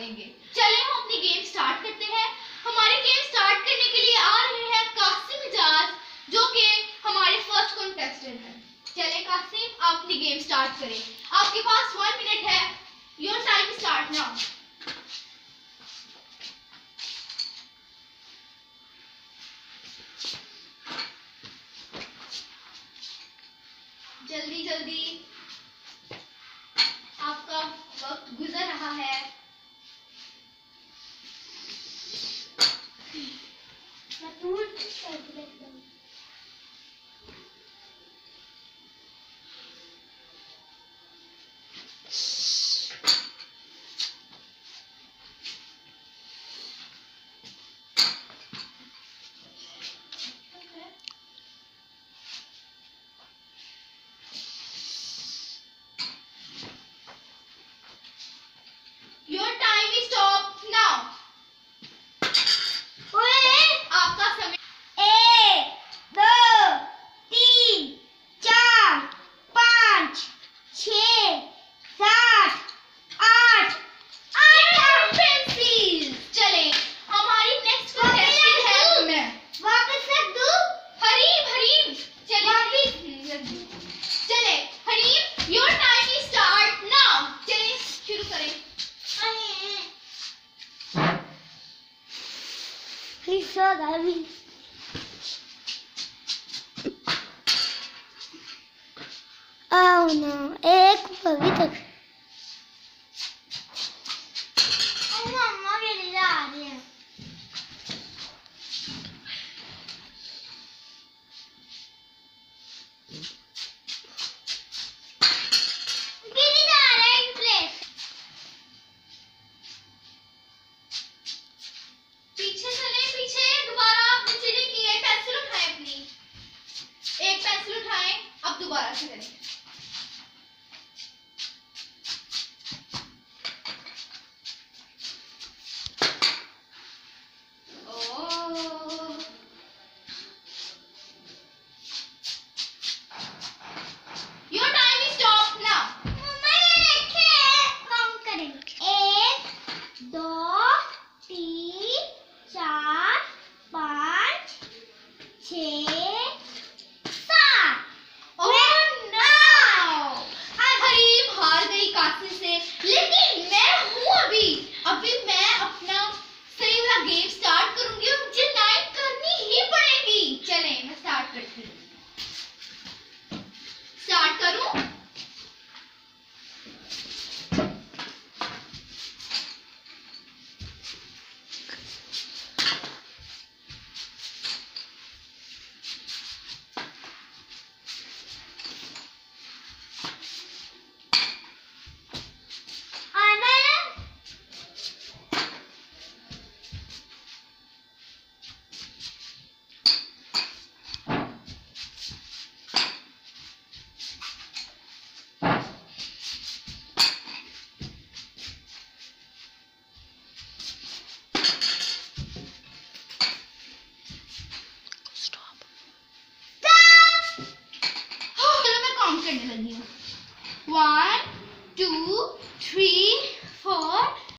देंगे। चले हम अपनी गेम स्टार्ट करते हैं। हमारी गेम स्टार्ट करने के लिए आ रहे हैं कासिम इजाज, जो कि हमारे फर्स्ट कंटेस्टेंट हैं। चले कासिम, आप अपनी गेम स्टार्ट करें। आपके पास 1 मिनट है। Your time start now. जल्दी जल्दी, आपका वक्त गुजर रहा है। Your time is stop now. आपका समय 1 2 3 4 5 6 7 8 पेंसिल। चले हमारी नेक्स्ट कंटेस्टेंट है मैं। वापस रख दूं? हरीम हरीम, चले चले Hareem, your time is start now. चले शुरू करें। Oh no, एक अभी तक